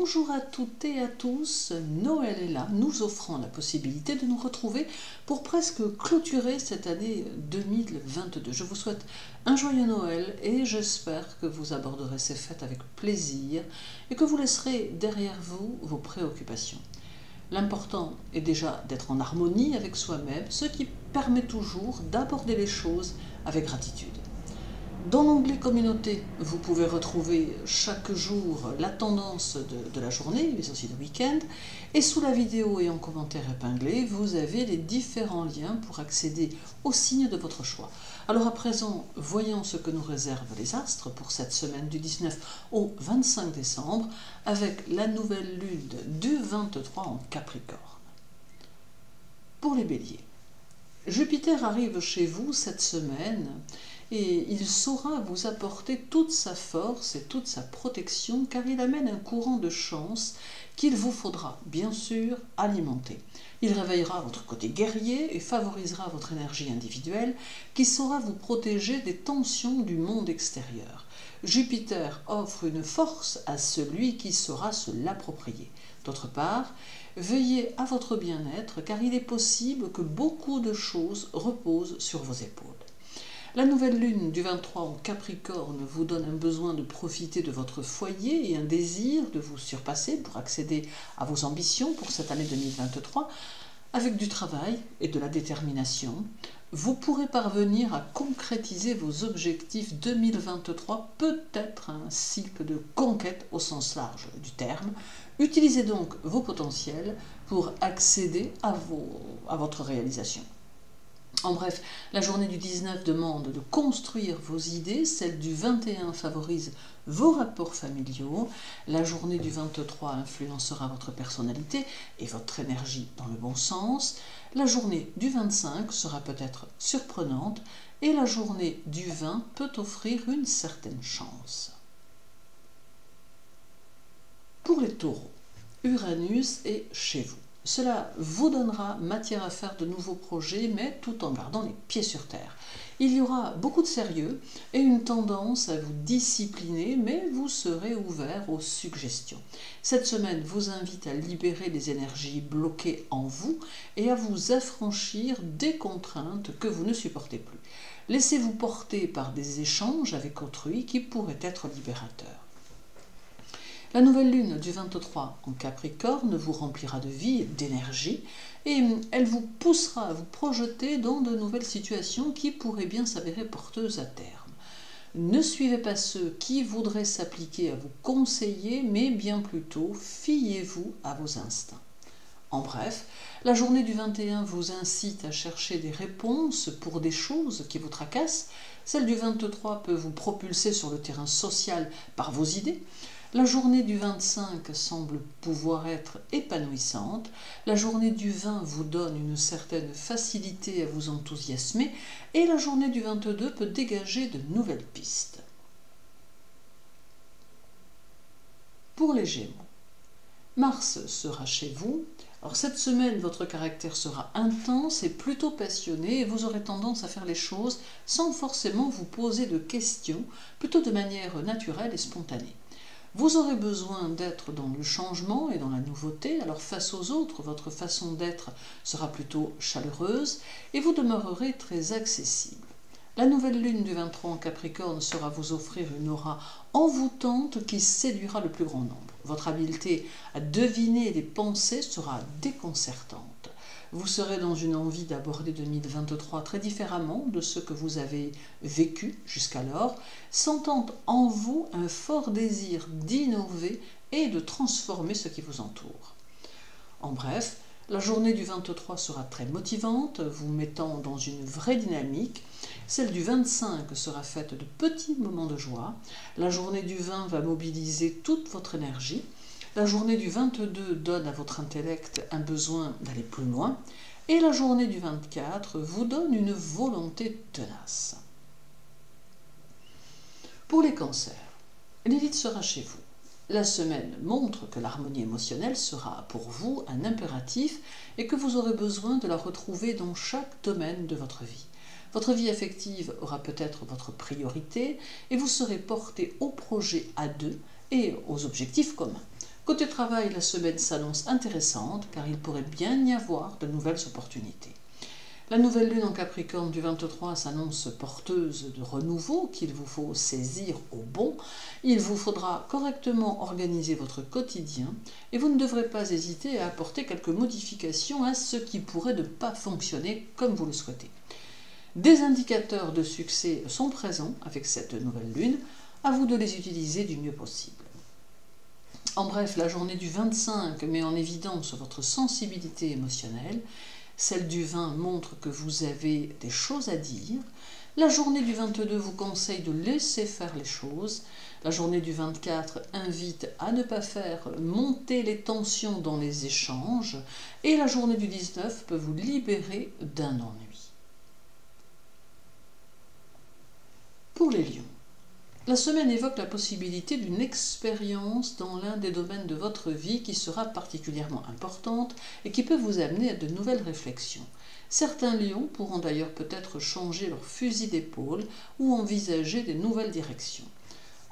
Bonjour à toutes et à tous, Noël est là, nous offrant la possibilité de nous retrouver pour presque clôturer cette année 2022. Je vous souhaite un joyeux Noël et j'espère que vous aborderez ces fêtes avec plaisir et que vous laisserez derrière vous vos préoccupations. L'important est déjà d'être en harmonie avec soi-même, ce qui permet toujours d'aborder les choses avec gratitude. Dans l'onglet Communauté, vous pouvez retrouver chaque jour la tendance de la journée, mais aussi du week-end. Et sous la vidéo et en commentaire épinglé, vous avez les différents liens pour accéder aux signes de votre choix. Alors à présent, voyons ce que nous réservent les astres pour cette semaine du 19 au 25 décembre, avec la nouvelle lune du 23 en Capricorne. Pour les béliers, Jupiter arrive chez vous cette semaine et il saura vous apporter toute sa force et toute sa protection car il amène un courant de chance qu'il vous faudra bien sûr alimenter. Il réveillera votre côté guerrier et favorisera votre énergie individuelle qui saura vous protéger des tensions du monde extérieur. Jupiter offre une force à celui qui saura se l'approprier. D'autre part, veillez à votre bien-être car il est possible que beaucoup de choses reposent sur vos épaules. La nouvelle lune du 23 en Capricorne vous donne un besoin de profiter de votre foyer et un désir de vous surpasser pour accéder à vos ambitions pour cette année 2023. Avec du travail et de la détermination, vous pourrez parvenir à concrétiser vos objectifs 2023, peut-être un cycle de conquête au sens large du terme. Utilisez donc vos potentiels pour accéder à votre réalisation. En bref, la journée du 19 demande de construire vos idées, celle du 21 favorise vos rapports familiaux, la journée du 23 influencera votre personnalité et votre énergie dans le bon sens, la journée du 25 sera peut-être surprenante et la journée du 20 peut offrir une certaine chance. Pour les taureaux, Uranus est chez vous. Cela vous donnera matière à faire de nouveaux projets, mais tout en gardant les pieds sur terre. Il y aura beaucoup de sérieux et une tendance à vous discipliner, mais vous serez ouvert aux suggestions. Cette semaine vous invite à libérer les énergies bloquées en vous et à vous affranchir des contraintes que vous ne supportez plus. Laissez-vous porter par des échanges avec autrui qui pourraient être libérateurs. La nouvelle lune du 23 en Capricorne vous remplira de vie et d'énergie et elle vous poussera à vous projeter dans de nouvelles situations qui pourraient bien s'avérer porteuses à terme. Ne suivez pas ceux qui voudraient s'appliquer à vous conseiller, mais bien plutôt fiez-vous à vos instincts. En bref, la journée du 21 vous incite à chercher des réponses pour des choses qui vous tracassent. Celle du 23 peut vous propulser sur le terrain social par vos idées. La journée du 25 semble pouvoir être épanouissante. La journée du 20 vous donne une certaine facilité à vous enthousiasmer et la journée du 22 peut dégager de nouvelles pistes. Pour les Gémeaux, Mars sera chez vous. Alors cette semaine, votre caractère sera intense et plutôt passionné et vous aurez tendance à faire les choses sans forcément vous poser de questions, plutôt de manière naturelle et spontanée. Vous aurez besoin d'être dans le changement et dans la nouveauté, alors face aux autres, votre façon d'être sera plutôt chaleureuse et vous demeurerez très accessible. La nouvelle lune du 23 en Capricorne saura vous offrir une aura envoûtante qui séduira le plus grand nombre. Votre habileté à deviner les pensées sera déconcertante. Vous serez dans une envie d'aborder 2023 très différemment de ce que vous avez vécu jusqu'alors, sentant en vous un fort désir d'innover et de transformer ce qui vous entoure. En bref, la journée du 23 sera très motivante, vous mettant dans une vraie dynamique. Celle du 25 sera faite de petits moments de joie. La journée du 20 va mobiliser toute votre énergie. La journée du 22 donne à votre intellect un besoin d'aller plus loin. Et la journée du 24 vous donne une volonté tenace. Pour les cancers, Lilith sera chez vous. La semaine montre que l'harmonie émotionnelle sera pour vous un impératif et que vous aurez besoin de la retrouver dans chaque domaine de votre vie. Votre vie affective aura peut-être votre priorité et vous serez porté aux projets à deux et aux objectifs communs. Côté travail, la semaine s'annonce intéressante car il pourrait bien y avoir de nouvelles opportunités. La nouvelle lune en Capricorne du 23 s'annonce porteuse de renouveau qu'il vous faut saisir au bon. Il vous faudra correctement organiser votre quotidien et vous ne devrez pas hésiter à apporter quelques modifications à ce qui pourrait ne pas fonctionner comme vous le souhaitez. Des indicateurs de succès sont présents avec cette nouvelle lune, à vous de les utiliser du mieux possible. En bref, la journée du 25 met en évidence votre sensibilité émotionnelle. Celle du 20 montre que vous avez des choses à dire. La journée du 22 vous conseille de laisser faire les choses. La journée du 24 invite à ne pas faire monter les tensions dans les échanges. Et la journée du 19 peut vous libérer d'un ennui. Pour les lions, la semaine évoque la possibilité d'une expérience dans l'un des domaines de votre vie qui sera particulièrement importante et qui peut vous amener à de nouvelles réflexions. Certains lions pourront d'ailleurs peut-être changer leur fusil d'épaule ou envisager des nouvelles directions.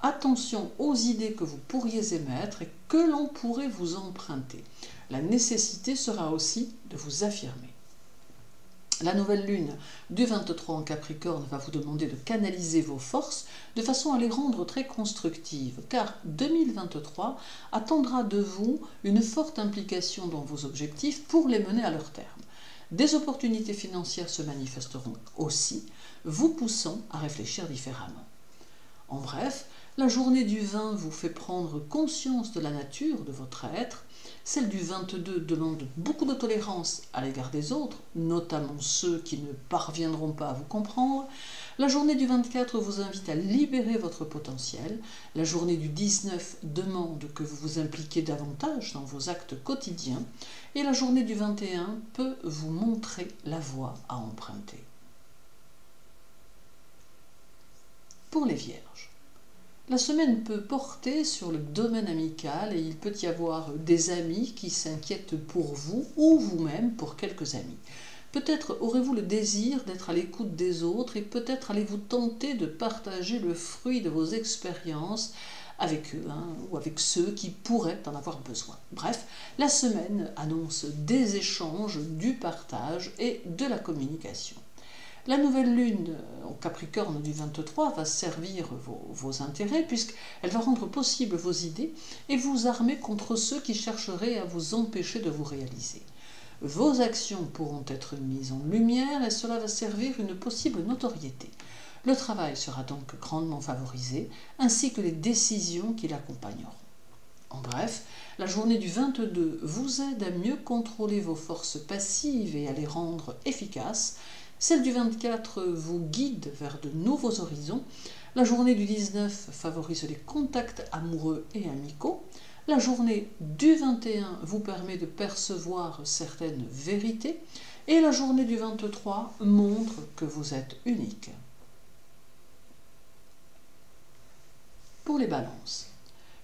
Attention aux idées que vous pourriez émettre et que l'on pourrait vous emprunter. La nécessité sera aussi de vous affirmer. La nouvelle lune du 23 en Capricorne va vous demander de canaliser vos forces de façon à les rendre très constructives, car 2023 attendra de vous une forte implication dans vos objectifs pour les mener à leur terme. Des opportunités financières se manifesteront aussi, vous poussant à réfléchir différemment. En bref, la journée du 20 vous fait prendre conscience de la nature de votre être. Celle du 22 demande beaucoup de tolérance à l'égard des autres, notamment ceux qui ne parviendront pas à vous comprendre. La journée du 24 vous invite à libérer votre potentiel. La journée du 19 demande que vous vous impliquiez davantage dans vos actes quotidiens. Et la journée du 21 peut vous montrer la voie à emprunter. Pour les Vierges, la semaine peut porter sur le domaine amical et il peut y avoir des amis qui s'inquiètent pour vous ou vous-même pour quelques amis. Peut-être aurez-vous le désir d'être à l'écoute des autres et peut-être allez-vous tenter de partager le fruit de vos expériences avec eux ou avec ceux qui pourraient en avoir besoin. Bref, la semaine annonce des échanges, du partage et de la communication. La nouvelle lune au Capricorne du 23 va servir vos intérêts puisqu'elle va rendre possible vos idées et vous armer contre ceux qui chercheraient à vous empêcher de vous réaliser. Vos actions pourront être mises en lumière et cela va servir une possible notoriété. Le travail sera donc grandement favorisé ainsi que les décisions qui l'accompagneront. En bref, la journée du 22 vous aide à mieux contrôler vos forces passives et à les rendre efficaces. Celle du 24 vous guide vers de nouveaux horizons. La journée du 19 favorise les contacts amoureux et amicaux. La journée du 21 vous permet de percevoir certaines vérités. Et la journée du 23 montre que vous êtes unique. Pour les balances,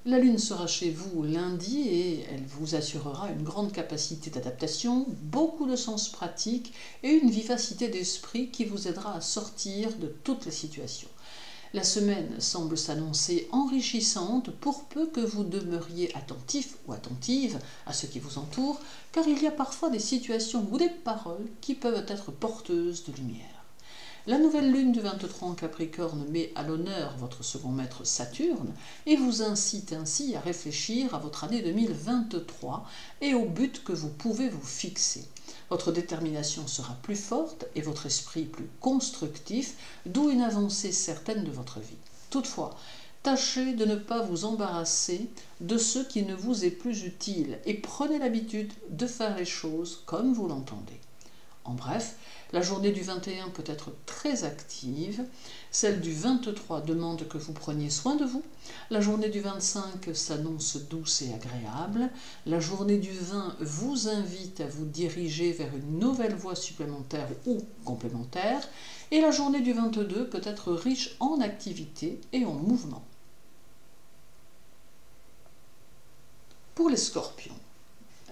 la lune sera chez vous lundi et elle vous assurera une grande capacité d'adaptation, beaucoup de sens pratique et une vivacité d'esprit qui vous aidera à sortir de toutes les situations. La semaine semble s'annoncer enrichissante pour peu que vous demeuriez attentif ou attentive à ce qui vous entoure, car il y a parfois des situations ou des paroles qui peuvent être porteuses de lumière. La nouvelle lune du 23 en Capricorne met à l'honneur votre second maître Saturne et vous incite ainsi à réfléchir à votre année 2023 et au but que vous pouvez vous fixer. Votre détermination sera plus forte et votre esprit plus constructif, d'où une avancée certaine de votre vie. Toutefois, tâchez de ne pas vous embarrasser de ce qui ne vous est plus utile et prenez l'habitude de faire les choses comme vous l'entendez. En bref, la journée du 21 peut être très active, celle du 23 demande que vous preniez soin de vous, la journée du 25 s'annonce douce et agréable, la journée du 20 vous invite à vous diriger vers une nouvelle voie supplémentaire ou complémentaire, et la journée du 22 peut être riche en activité et en mouvement. Pour les Scorpions,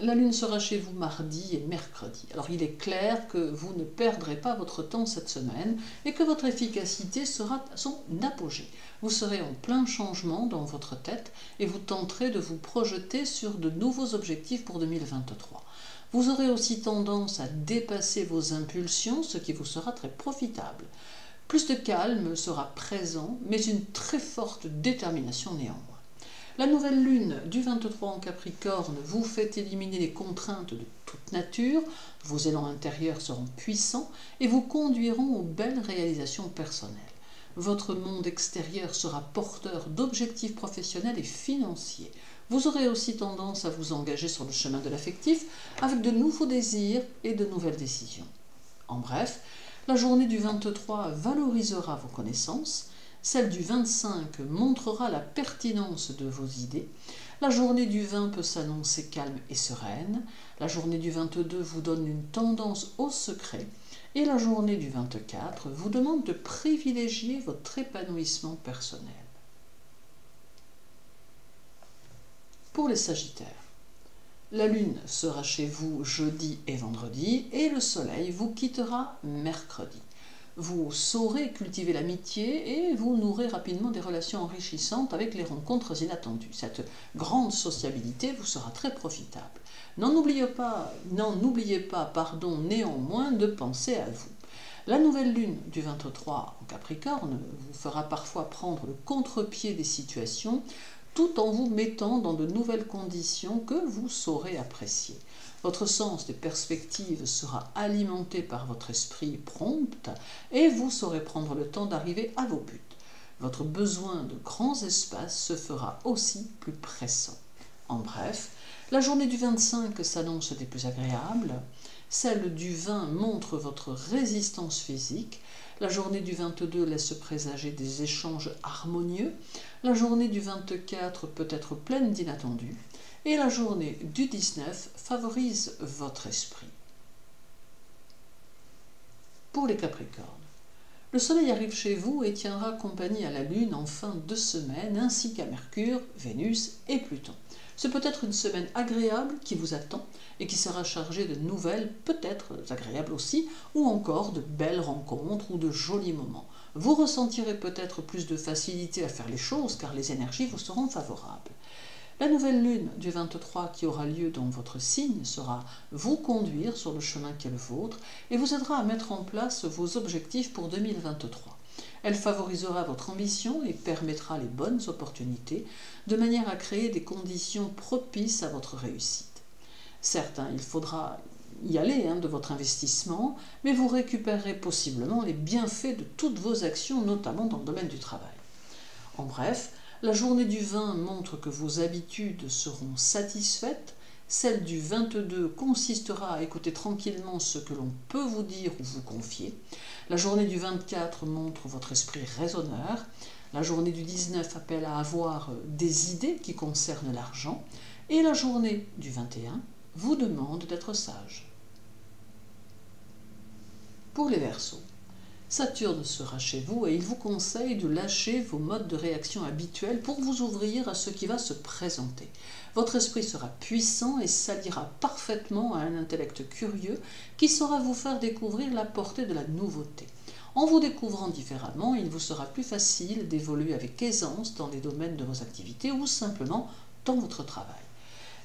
La Lune sera chez vous mardi et mercredi. Alors il est clair que vous ne perdrez pas votre temps cette semaine et que votre efficacité sera à son apogée. Vous serez en plein changement dans votre tête et vous tenterez de vous projeter sur de nouveaux objectifs pour 2023. Vous aurez aussi tendance à dépasser vos impulsions, ce qui vous sera très profitable. Plus de calme sera présent, mais une très forte détermination néanmoins. La nouvelle lune du 23 en Capricorne vous fait éliminer les contraintes de toute nature, vos élans intérieurs seront puissants et vous conduiront aux belles réalisations personnelles. Votre monde extérieur sera porteur d'objectifs professionnels et financiers. Vous aurez aussi tendance à vous engager sur le chemin de l'affectif avec de nouveaux désirs et de nouvelles décisions. En bref, la journée du 23 valorisera vos connaissances. Celle du 25 montrera la pertinence de vos idées. La journée du 20 peut s'annoncer calme et sereine. La journée du 22 vous donne une tendance au secret. Et la journée du 24 vous demande de privilégier votre épanouissement personnel. Pour les Sagittaires, la Lune sera chez vous jeudi et vendredi et le Soleil vous quittera mercredi. Vous saurez cultiver l'amitié et vous nourrez rapidement des relations enrichissantes avec les rencontres inattendues. Cette grande sociabilité vous sera très profitable. N'en oubliez pas, néanmoins de penser à vous. La nouvelle lune du 23 en Capricorne vous fera parfois prendre le contre-pied des situations tout en vous mettant dans de nouvelles conditions que vous saurez apprécier. Votre sens des perspectives sera alimenté par votre esprit prompt et vous saurez prendre le temps d'arriver à vos buts. Votre besoin de grands espaces se fera aussi plus pressant. En bref, la journée du 25 s'annonce des plus agréables. Celle du 20 montre votre résistance physique. La journée du 22 laisse présager des échanges harmonieux. La journée du 24 peut être pleine d'inattendus. Et la journée du 19 favorise votre esprit. Pour les Capricornes, le Soleil arrive chez vous et tiendra compagnie à la Lune en fin de semaine, ainsi qu'à Mercure, Vénus et Pluton. C'est peut-être une semaine agréable qui vous attend et qui sera chargée de nouvelles, peut-être agréables aussi, ou encore de belles rencontres ou de jolis moments. Vous ressentirez peut-être plus de facilité à faire les choses car les énergies vous seront favorables. La nouvelle lune du 23 qui aura lieu dans votre signe sera vous conduire sur le chemin qui est le vôtre et vous aidera à mettre en place vos objectifs pour 2023. Elle favorisera votre ambition et permettra les bonnes opportunités de manière à créer des conditions propices à votre réussite. Certes, il faudra y aller de votre investissement, mais vous récupérerez possiblement les bienfaits de toutes vos actions, notamment dans le domaine du travail. En bref, la journée du 20 montre que vos habitudes seront satisfaites. Celle du 22 consistera à écouter tranquillement ce que l'on peut vous dire ou vous confier. La journée du 24 montre votre esprit raisonneur. La journée du 19 appelle à avoir des idées qui concernent l'argent. Et la journée du 21 vous demande d'être sage. Pour les Verseaux, Saturne sera chez vous et il vous conseille de lâcher vos modes de réaction habituels pour vous ouvrir à ce qui va se présenter. Votre esprit sera puissant et s'alliera parfaitement à un intellect curieux qui saura vous faire découvrir la portée de la nouveauté. En vous découvrant différemment, il vous sera plus facile d'évoluer avec aisance dans les domaines de vos activités ou simplement dans votre travail.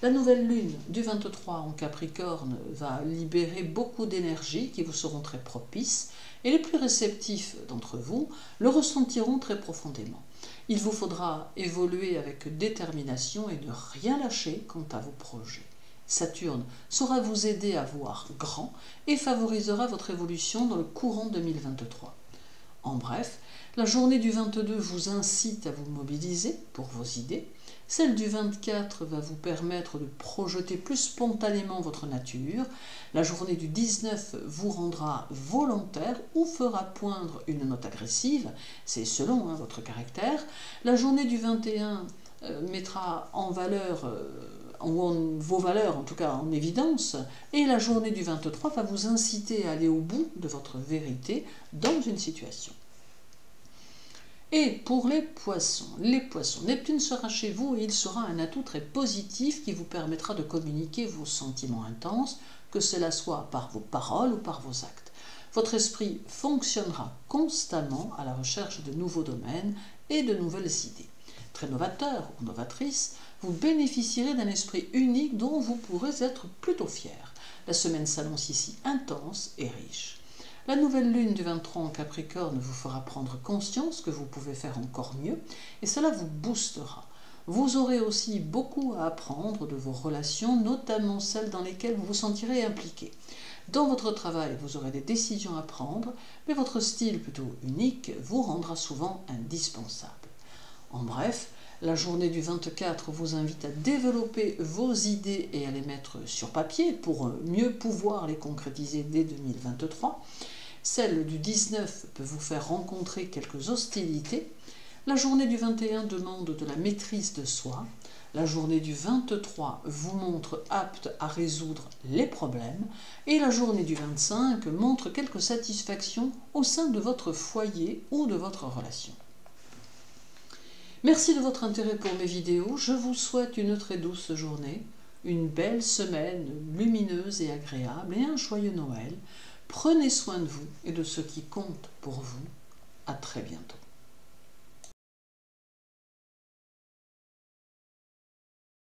La nouvelle lune du 23 en Capricorne va libérer beaucoup d'énergie qui vous seront très propices et les plus réceptifs d'entre vous le ressentiront très profondément. Il vous faudra évoluer avec détermination et ne rien lâcher quant à vos projets. Saturne saura vous aider à voir grand et favorisera votre évolution dans le courant 2023. En bref, la journée du 22 vous incite à vous mobiliser pour vos idées. Celle du 24 va vous permettre de projeter plus spontanément votre nature. La journée du 19 vous rendra volontaire ou fera poindre une note agressive. C'est selon votre caractère. La journée du 21 mettra en valeur vos valeurs, en tout cas en évidence. Et la journée du 23 va vous inciter à aller au bout de votre vérité dans une situation. Et pour les poissons, Neptune sera chez vous et il sera un atout très positif qui vous permettra de communiquer vos sentiments intenses, que cela soit par vos paroles ou par vos actes. Votre esprit fonctionnera constamment à la recherche de nouveaux domaines et de nouvelles idées. Très novateur ou novatrice, vous bénéficierez d'un esprit unique dont vous pourrez être plutôt fier. La semaine s'annonce ici intense et riche. La nouvelle lune du 23 en Capricorne vous fera prendre conscience que vous pouvez faire encore mieux et cela vous boostera. Vous aurez aussi beaucoup à apprendre de vos relations, notamment celles dans lesquelles vous vous sentirez impliqué. Dans votre travail, vous aurez des décisions à prendre, mais votre style plutôt unique vous rendra souvent indispensable. En bref, la journée du 24 vous invite à développer vos idées et à les mettre sur papier pour mieux pouvoir les concrétiser dès 2023. Celle du 19 peut vous faire rencontrer quelques hostilités. La journée du 21 demande de la maîtrise de soi. La journée du 23 vous montre apte à résoudre les problèmes. Et la journée du 25 montre quelques satisfactions au sein de votre foyer ou de votre relation. Merci de votre intérêt pour mes vidéos. Je vous souhaite une très douce journée, une belle semaine lumineuse et agréable et un joyeux Noël. Prenez soin de vous et de ce qui compte pour vous. À très bientôt.